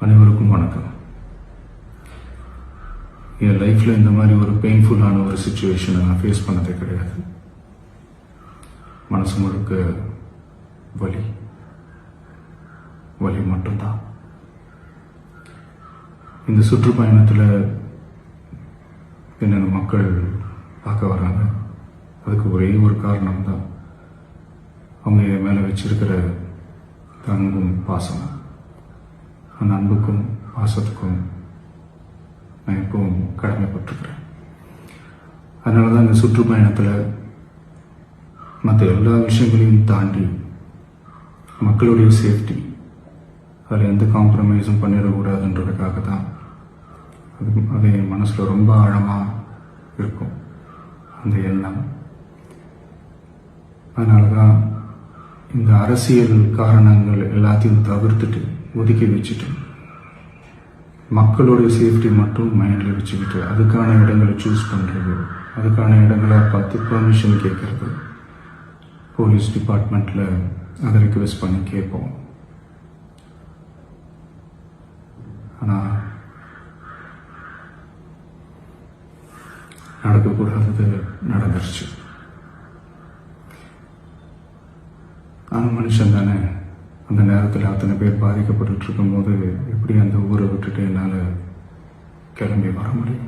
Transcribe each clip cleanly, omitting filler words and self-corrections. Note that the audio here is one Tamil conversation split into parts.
அனைவருக்கும் வணக்கம். என் லைஃப்பில் இந்த மாதிரி ஒரு பெயின்ஃபுல்லான ஒரு சுச்சுவேஷனை நான் ஃபேஸ் பண்ணதே கிடையாது. மனசு முழுக்க வலி வலி மட்டும்தான். இந்த சுற்றுப்பயணத்தில் என்னென்ன மக்கள் பார்க்க வராங்க, அதுக்கு ஒரே ஒரு காரணம் தான், அவங்க என் மேலே வச்சிருக்கிற அன்பும் பாசம். அந்த அன்புக்கும் பாசத்துக்கும் நான் எப்பவும் கடமைப்பட்டிருக்கிறேன். அதனால தான் இந்த சுற்றுப்பயணத்தில் மற்ற எல்லா விஷயங்களையும் தாண்டி மக்களுடைய சேஃப்டி, அதில் எந்த காம்ப்ரமைஸும் பண்ணிடக்கூடாதுன்றதுக்காக தான் அது என் மனசில் ரொம்ப ஆழமாக இருக்கும் அந்த எண்ணம். அதனால தான் இந்த அரசியல் காரணங்கள் எல்லாத்தையும் தவிர்த்துட்டு ஒதுக்கி வச்சுட்டு மக்களுடைய சேஃப்டி மட்டும் மைண்டில் வச்சுக்கிட்டு அதுக்கான இடங்களை சூஸ் பண்ணுறது, அதுக்கான இடங்களை பார்த்து பெர்மிஷன் கேட்கறது, போலீஸ் டிபார்ட்மெண்ட்டில் அதை ரிக்வெஸ்ட் பண்ணி கேட்போம். ஆனால் நடக்கக்கூடாதது நடந்துருச்சு. நான் மனுஷன் தானே. அந்த நேரத்தில் அத்தனை பேர் பாதிக்கப்பட்டு இருக்கும்போது எப்படி அந்த ஊரை விட்டுட்டு என்னால் கிளம்பி வர முடியும்?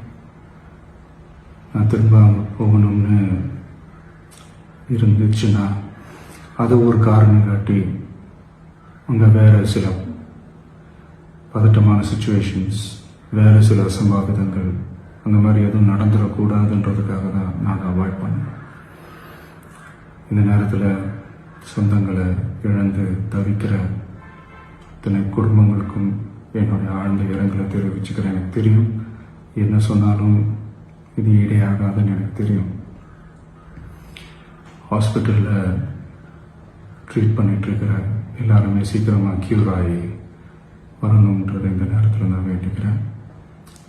நான் திரும்ப போகணும்னு இருந்துச்சுன்னா அதை ஒரு காரணம் காட்டி அங்கே வேறு சில பதட்டமான சுச்சுவேஷன்ஸ், வேறு சில அசம்பாவிதங்கள், அந்த மாதிரி எதுவும் நடந்துடக்கூடாதுன்றதுக்காக தான் நான் அவாய்ட் பண்ணேன். இந்த நேரத்தில் சொந்தங்களை இழந்து தவிக்கிற இத்தனை குடும்பங்களுக்கும் என்னுடைய ஆழ்ந்த இரங்கலை தெரிவிச்சுக்கிறேன். எனக்கு தெரியும், என்ன சொன்னாலும் இது ஈடையாகாதுன்னு எனக்கு தெரியும். ஹாஸ்பிட்டலில் ட்ரீட் பண்ணிகிட்ருக்கிற எல்லாருமே சீக்கிரமாக க்யூர் ஆகி வரணுன்றதை இந்த நேரத்தில் நான் வேண்டிக்கிறேன்.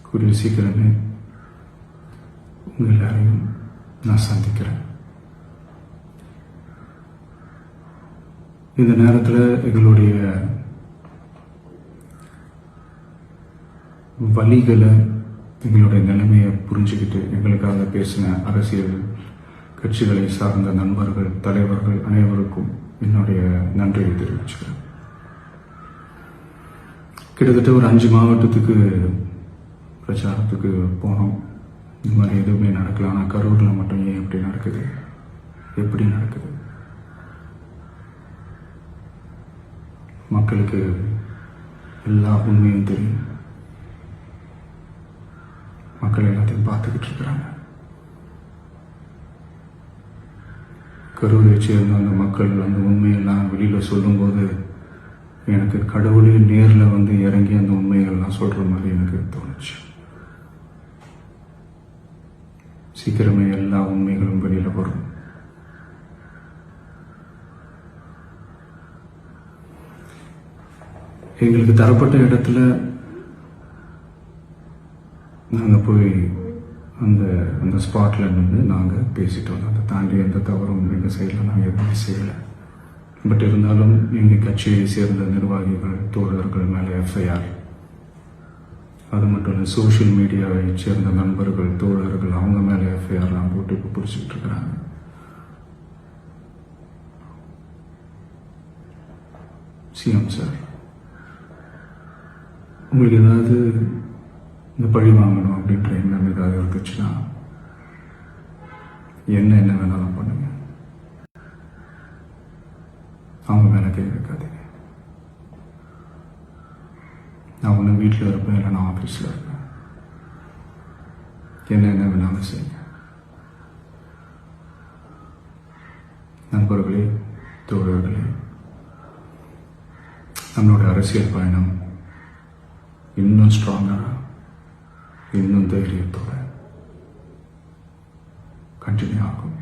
கூடிய சீக்கிரமே உங்கள் எல்லாரையும் நான் சந்திக்கிறேன். இந்த நேரத்தில் எங்களுடைய வலிகளை, எங்களுடைய நிலைமையை புரிஞ்சுக்கிட்டு எங்களுக்காக பேசின அரசியல் கட்சிகளை சார்ந்த நண்பர்கள், தலைவர்கள் அனைவருக்கும் என்னுடைய நன்றியை தெரிவிச்சுக்கிறேன். கிட்டத்தட்ட ஒரு 5 மாவட்டத்துக்கு பிரச்சாரத்துக்கு போனோம். இந்த மாதிரி எதுவுமே நடக்கல. ஆனால் கரூரில் மட்டும் ஏன் எப்படி நடக்குது, எப்படி நடக்குது? மக்களுக்கு எல்லா உண்மையும் தெரியும். மக்கள் எல்லாத்தையும் பார்த்துக்கிட்டு இருக்கிறாங்க. கரூரை சேர்ந்த அந்த மக்கள் அந்த உண்மையெல்லாம் வெளியில் சொல்லும்போது எனக்கு கடவுளே நேரில் வந்து இறங்கி அந்த உண்மைகள்லாம் சொல்கிற மாதிரி எனக்கு தோணுச்சு. சீக்கிரமே எல்லா உண்மைகளும் வெளியில் வரும். எங்களுக்கு தரப்பட்ட இடத்துல நாங்கள் போய் அந்த ஸ்பாட்டில் நின்று நாங்கள் பேசிட்டோம். அதை தாண்டி எந்த தவறும் எங்கள் சைடில் நாங்கள் எதுவுமே செய்யலை. பட் இருந்தாலும் எங்கள் கட்சியை சேர்ந்த நிர்வாகிகள், தோழர்கள் மேலே எஃப்ஐஆர், அது மட்டும் இல்லை சோஷியல் மீடியாவை சேர்ந்த நண்பர்கள், தோழர்கள், அவங்க மேலே எஃப்ஐஆர்லாம் போட்டு இப்போ பிடிச்சிக்கிட்டு இருக்கிறாங்க. சிஎம் சார், உங்களுக்கு ஏதாவது இந்த பழி வாங்கணும் அப்படின்ற எண்ணம் ஏதாவது இருந்துச்சுன்னா என்ன வேணாலும் பண்ணுங்க. அவங்க மேலே கை வைக்காதீங்க. நான் ஒன்று வீட்டில் இருப்பேன், இல்லை நான் ஆஃபீஸில் இருப்பேன். என்ன வேணாலும் செய்யுங்க. நண்பர்களே, தோழர்களே, நம்மளோட அரசியல் பயணம் இன்னும் ஸ்ட்ராங்கராக, இன்னும் தைரியத்தோட கண்டினியூ ஆகும்.